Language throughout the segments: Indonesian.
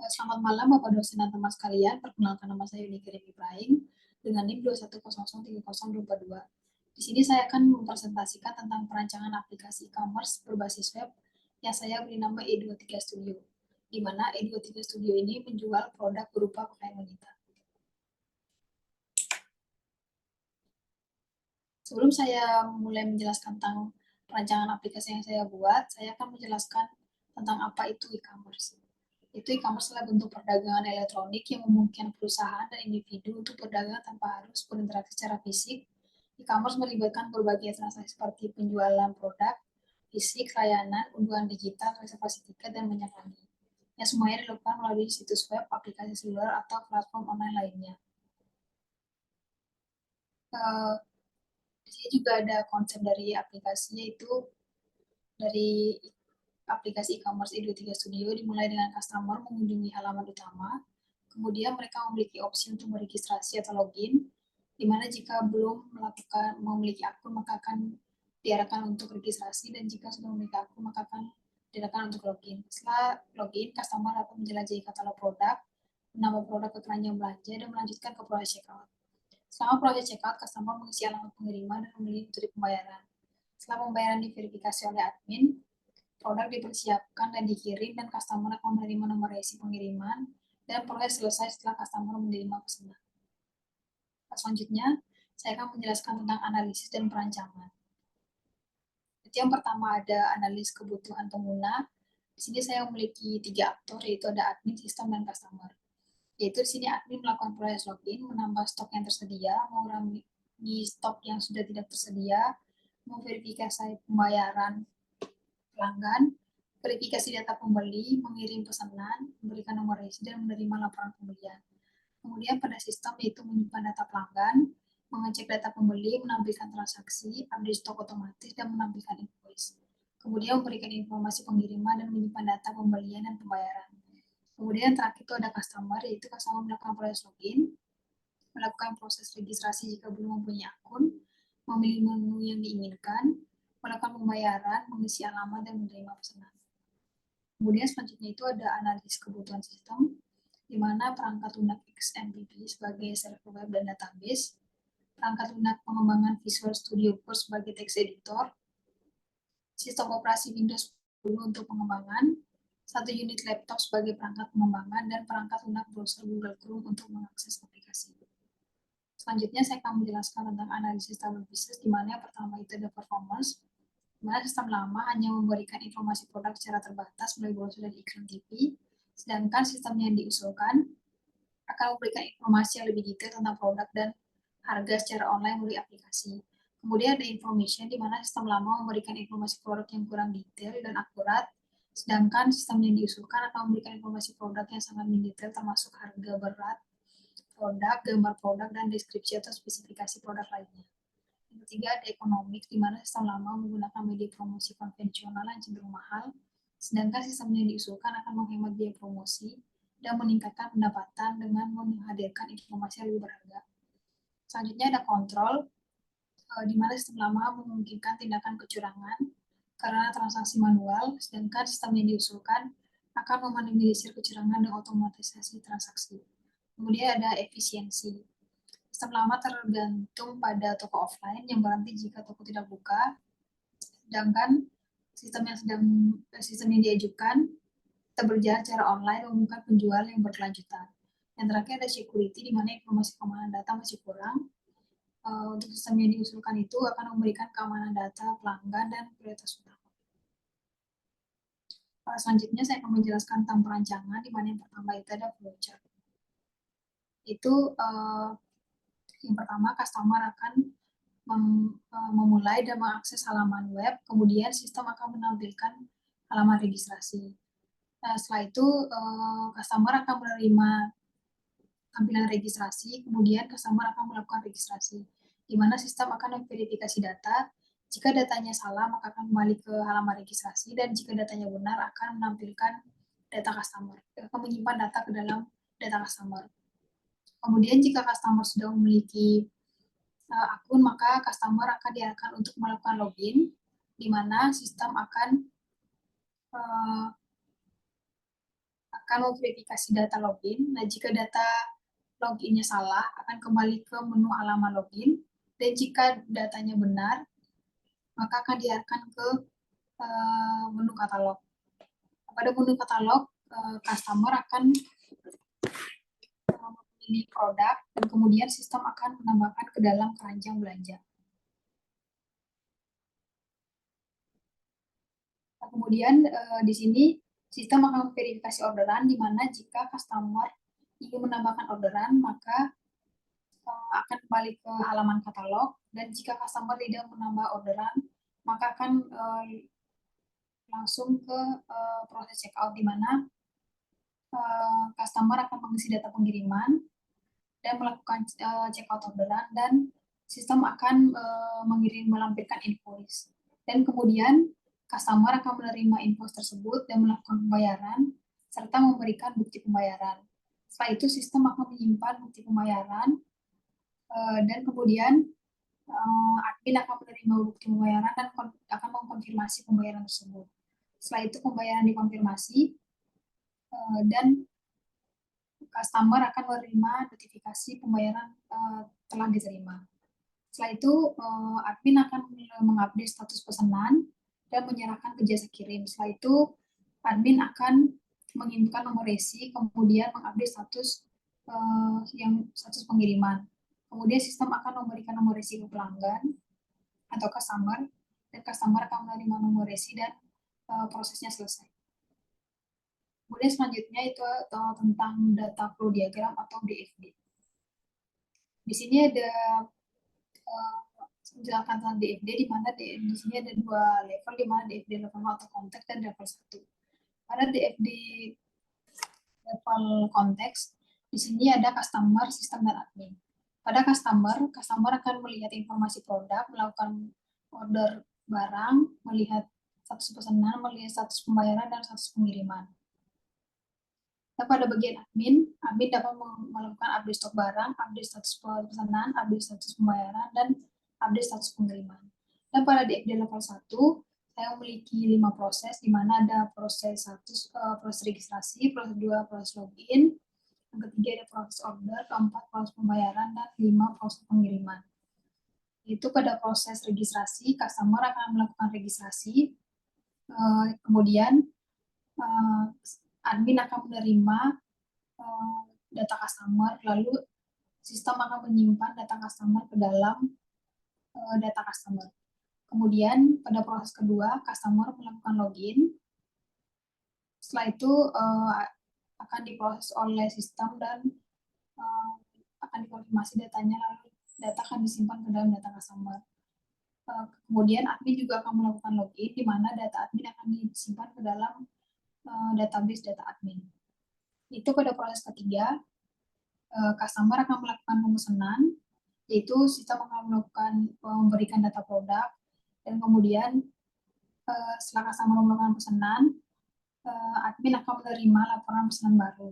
Selamat malam Bapak dosen dan teman sekalian, perkenalkan nama saya Yuni Kirim Ibrahim dengan NIM 210030242. Di sini saya akan mempresentasikan tentang perancangan aplikasi e-commerce berbasis web yang saya beri nama E23 Studio, di mana E23 Studio ini menjual produk berupa pakaian wanita. Sebelum saya mulai menjelaskan tentang perancangan aplikasi yang saya buat, saya akan menjelaskan tentang apa itu e-commerce. Itu e-commerce adalah bentuk perdagangan elektronik yang memungkinkan perusahaan dan individu untuk berdagang tanpa harus berinteraksi secara fisik. E-commerce melibatkan berbagai transaksi seperti penjualan produk, fisik, layanan, unduhan digital, reservasi tiket, dan banyak lagi. Yang semuanya dilakukan melalui situs web, aplikasi seluler, atau platform online lainnya. Di sini juga ada konsep dari aplikasi, yaitu dari aplikasi e-commerce E23 Studio dimulai dengan customer mengunjungi halaman utama, kemudian mereka memiliki opsi untuk meregistrasi atau login, di mana jika belum memiliki akun maka akan diarahkan untuk registrasi, dan jika sudah memiliki akun maka akan diarahkan untuk login. Setelah login, customer dapat menjelajahi katalog produk, menambah produk ke keranjang belanja, dan melanjutkan ke proses checkout. Selama proses checkout, customer mengisi alamat pengiriman dan memilih metode pembayaran. Setelah pembayaran diverifikasi oleh admin, produk dipersiapkan dan dikirim, dan customer akan menerima nomor resi pengiriman, dan proses selesai setelah customer menerima pesanan. Selanjutnya, saya akan menjelaskan tentang analisis dan perancangan. Jadi yang pertama ada analisis kebutuhan pengguna. Di sini saya memiliki 3 aktor, yaitu ada admin, sistem, dan customer. Yaitu di sini admin melakukan proses login, menambah stok yang tersedia, mengurangi stok yang sudah tidak tersedia, memverifikasi pembayaran pelanggan, verifikasi data pembeli, mengirim pesanan, memberikan nomor resi, dan menerima laporan pembelian. Kemudian pada sistem yaitu menyimpan data pelanggan, mengecek data pembeli, menampilkan transaksi, update stok otomatis, dan menampilkan invoice. Kemudian memberikan informasi pengiriman dan menyimpan data pembelian dan pembayaran. Kemudian terakhir itu ada customer, yaitu customer melakukan proses login, melakukan proses registrasi jika belum mempunyai akun, memilih menu yang diinginkan, melakukan pembayaran, mengisi alamat, dan menerima pesanan. Kemudian selanjutnya itu ada analisis kebutuhan sistem, di mana perangkat lunak XMPP sebagai server web dan database, perangkat lunak pengembangan Visual Studio Code sebagai text editor, sistem operasi Windows 10 untuk pengembangan, 1 unit laptop sebagai perangkat pengembangan, dan perangkat lunak browser Google Chrome untuk mengakses aplikasi. Selanjutnya saya akan menjelaskan tentang analisis tabel bisnis, di mana yang pertama itu ada performance, di mana sistem lama hanya memberikan informasi produk secara terbatas melalui browser dan iklan TV, sedangkan sistem yang diusulkan akan memberikan informasi yang lebih detail tentang produk dan harga secara online melalui aplikasi. Kemudian ada information, di mana sistem lama memberikan informasi produk yang kurang detail dan akurat, sedangkan sistem yang diusulkan akan memberikan informasi produk yang sangat mendetail termasuk harga berat produk, gambar produk, dan deskripsi atau spesifikasi produk lainnya. Yang ketiga ada ekonomik, di mana sistem lama menggunakan media promosi konvensional yang cenderung mahal, sedangkan sistem yang diusulkan akan menghemat biaya promosi dan meningkatkan pendapatan dengan menghadirkan informasi yang lebih berharga. Selanjutnya ada kontrol, di mana sistem lama memungkinkan tindakan kecurangan karena transaksi manual, sedangkan sistem yang diusulkan akan meminimalisir kecurangan dan otomatisasi transaksi. Kemudian ada efisiensi. Sistem lama tergantung pada toko offline, yang berarti jika toko tidak buka, sedangkan sistem yang diajukan tetap berjalan secara online membuka penjual yang berkelanjutan. Yang terakhir ada security, di mana informasi keamanan data masih kurang. Untuk sistem yang diusulkan itu akan memberikan keamanan data pelanggan dan prioritas utama. Selanjutnya saya akan menjelaskan tentang perancangan, di mana yang pertama itu ada flowchart. Itu yang pertama customer akan memulai dan mengakses halaman web, kemudian sistem akan menampilkan halaman registrasi. Setelah itu customer akan menerima tampilan registrasi, kemudian customer akan melakukan registrasi, di mana sistem akan memverifikasi data. Jika datanya salah, maka akan kembali ke halaman registrasi, dan jika datanya benar, akan menampilkan data customer, akan menyimpan data ke dalam data customer. Kemudian jika customer sudah memiliki akun, maka customer akan diarahkan untuk melakukan login, di mana sistem akan akan memverifikasi data login. Nah, jika data loginnya salah, akan kembali ke menu halaman login. Dan jika datanya benar, maka akan diarahkan ke menu katalog. Pada menu katalog, customer akan memilih produk, dan kemudian sistem akan menambahkan ke dalam keranjang belanja. Nah, kemudian di sini sistem akan memverifikasi orderan, di mana jika customer ingin menambahkan orderan, maka akan kembali ke halaman katalog, dan jika customer tidak menambah orderan, maka akan langsung ke proses checkout, di mana customer akan mengisi data pengiriman dan melakukan checkout orderan, dan sistem akan melampirkan invoice. Dan kemudian customer akan menerima invoice tersebut dan melakukan pembayaran serta memberikan bukti pembayaran. Setelah itu sistem akan menyimpan bukti pembayaran dan kemudian admin akan menerima bukti pembayaran dan akan mengkonfirmasi pembayaran tersebut. Setelah itu pembayaran dikonfirmasi dan customer akan menerima notifikasi pembayaran telah diterima. Setelah itu admin akan mengupdate status pesanan dan menyerahkan ke jasa kirim. Setelah itu admin akan menginputkan nomor resi, kemudian mengupdate status status pengiriman. Kemudian sistem akan memberikan nomor resi ke pelanggan atau customer, dan customer akan menerima nomor resi dan prosesnya selesai. Kemudian selanjutnya itu tentang data flow diagram atau DFD. Di sini ada menjelaskan tentang DFD, di mana di sini ada dua level, di mana DFD level 0 atau konteks dan level 1. Pada DFD level konteks, di sini ada customer, sistem, dan admin. Pada customer akan melihat informasi produk, melakukan order barang, melihat status pesanan, melihat status pembayaran, dan status pengiriman. Dan pada bagian admin dapat melakukan update stok barang, update status pesanan, update status pembayaran, dan update status pengiriman. Dan pada DFD level 1, saya memiliki 5 proses, di mana ada proses 1, proses registrasi, proses 2, proses login, yang ketiga ada proses order, keempat proses pembayaran, dan 5 proses pengiriman. Itu pada proses registrasi, customer akan melakukan registrasi, kemudian admin akan menerima data customer, lalu sistem akan menyimpan data customer ke dalam data customer. Kemudian pada proses kedua, customer melakukan login. Setelah itu akan diproses oleh sistem dan akan dikonfirmasi datanya, lalu data akan disimpan ke dalam data customer. Kemudian admin juga akan melakukan login, di mana data admin akan disimpan ke dalam database data admin. Itu pada proses ketiga, customer akan melakukan pemesanan, yaitu sistem akan memberikan data produk, dan kemudian setelah customer melakukan pesanan, admin akan menerima laporan pesanan baru.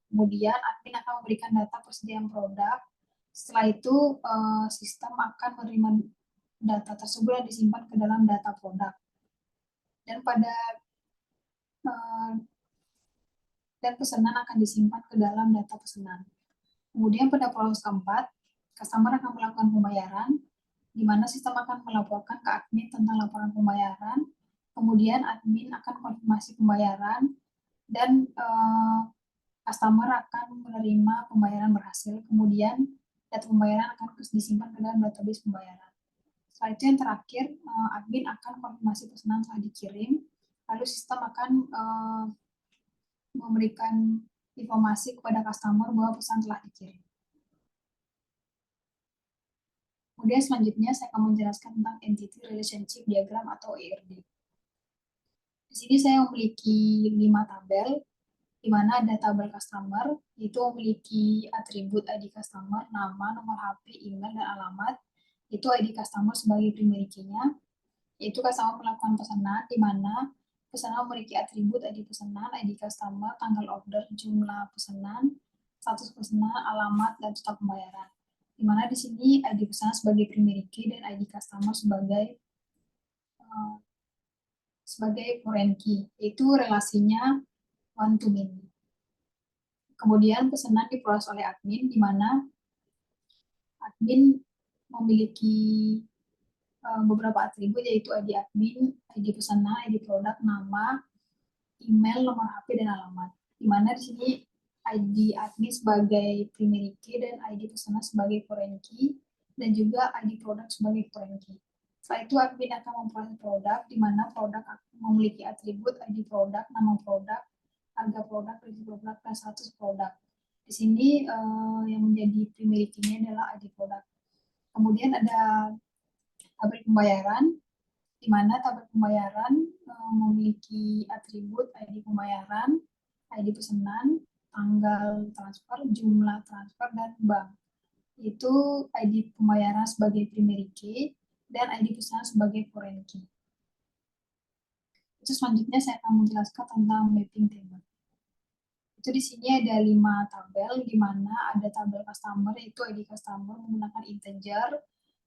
Kemudian admin akan memberikan data persediaan produk. Setelah itu sistem akan menerima data tersebut dan disimpan ke dalam data produk. Dan pesanan akan disimpan ke dalam data pesanan. Kemudian pada proses keempat, customer akan melakukan pembayaran, di mana sistem akan melaporkan ke admin tentang laporan pembayaran. Kemudian admin akan konfirmasi pembayaran, dan customer akan menerima pembayaran berhasil. Kemudian data pembayaran akan disimpan ke dalam database pembayaran. Setelah itu yang terakhir, admin akan konfirmasi pesanan telah dikirim, lalu sistem akan memberikan informasi kepada customer bahwa pesan telah dikirim. Kemudian selanjutnya saya akan menjelaskan tentang Entity Relationship Diagram atau ERD. Di sini saya memiliki 5 tabel, di mana ada tabel customer, itu memiliki atribut ID customer, nama, nomor HP, email, dan alamat. Itu ID customer sebagai primary key-nya, yaitu customer melakukan pesanan, di mana pesanan memiliki atribut ID pesanan, ID customer, tanggal order, jumlah pesanan, status pesanan, alamat, dan total pembayaran. Di mana di sini ID pesanan sebagai primary key dan ID customer sebagai foreign key. Itu relasinya one to many. Kemudian pesanan diproses oleh admin, di mana admin memiliki beberapa atribut, yaitu ID admin, ID pesanan, ID produk, nama, email, nomor HP, dan alamat. Di mana di sini ID admin sebagai primary key dan ID pesanan sebagai foreign key, dan juga ID produk sebagai foreign key. Setelah itu admin akan memproses produk, di mana produk memiliki atribut ID produk, nama produk, harga produk, prinsip produk, dan status produk. Di sini yang menjadi primary key-nya adalah ID produk. Kemudian ada tabel pembayaran, di mana tabel pembayaran memiliki atribut ID pembayaran, ID pesanan, tanggal transfer, jumlah transfer, dan bank. Itu ID pembayaran sebagai primary key dan ID pesanan sebagai foreign key. Itu selanjutnya saya akan menjelaskan tentang mapping table. Itu di sini ada 5 tabel, di mana ada tabel customer, yaitu ID customer menggunakan integer,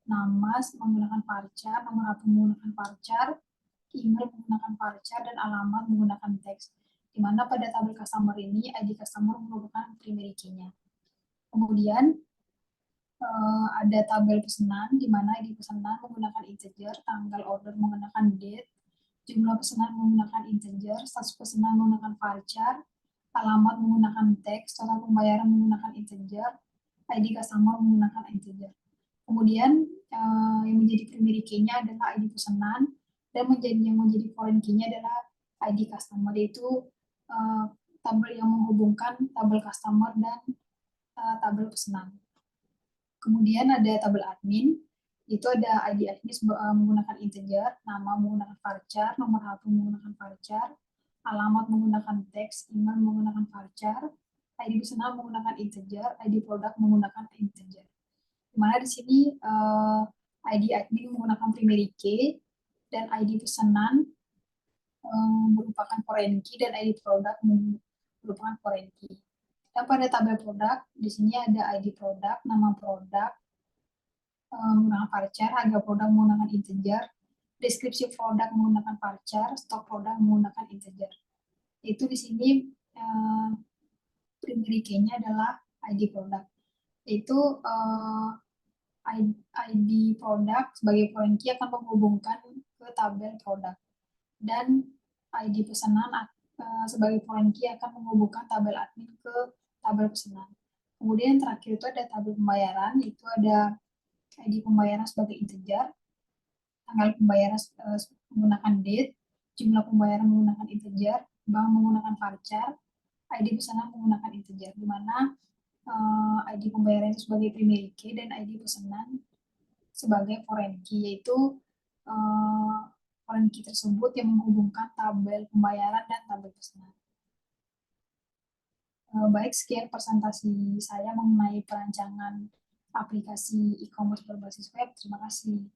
nama menggunakan varchar, nomor HP menggunakan varchar, email menggunakan varchar, dan alamat menggunakan teks. Di mana pada tabel customer ini, ID customer merupakan primary key-nya. Kemudian ada tabel pesanan, di mana ID pesanan menggunakan integer, tanggal order menggunakan date, jumlah pesanan menggunakan integer, status pesanan menggunakan varchar, alamat menggunakan teks, total pembayaran menggunakan integer, ID customer menggunakan integer. Kemudian yang menjadi primary key-nya adalah ID pesanan, dan yang menjadi foreign key-nya adalah ID customer, yaitu tabel yang menghubungkan tabel customer dan tabel pesanan. Kemudian ada tabel admin, itu ada ID admin menggunakan integer, nama menggunakan varchar, nomor HP menggunakan varchar, alamat menggunakan teks, email menggunakan varchar, ID pesanan menggunakan integer, ID produk menggunakan integer. Dimana di sini ID admin menggunakan primary key dan ID pesanan merupakan foreign key dan ID produk merupakan foreign key. Dan pada tabel produk, di sini ada ID produk, nama produk menggunakan varchar, harga produk menggunakan integer, deskripsi produk menggunakan varchar, stok produk menggunakan integer. Itu di sini primary key-nya adalah ID produk. Itu ID produk sebagai foreign key akan menghubungkan ke tabel produk. Dan ID pesanan sebagai foreign key akan menghubungkan tabel admin ke tabel pesanan. Kemudian terakhir itu ada tabel pembayaran, itu ada ID pembayaran sebagai integer, tanggal pembayaran menggunakan date, jumlah pembayaran menggunakan integer, bank menggunakan varchar, ID pesanan menggunakan integer, di mana ID pembayaran itu sebagai primary key dan ID pesanan sebagai foreign key, yaitu foreign key tersebut yang menghubungkan tabel pembayaran dan tabel pesanan. Baik, sekian presentasi saya mengenai perancangan aplikasi e-commerce berbasis web. Terima kasih.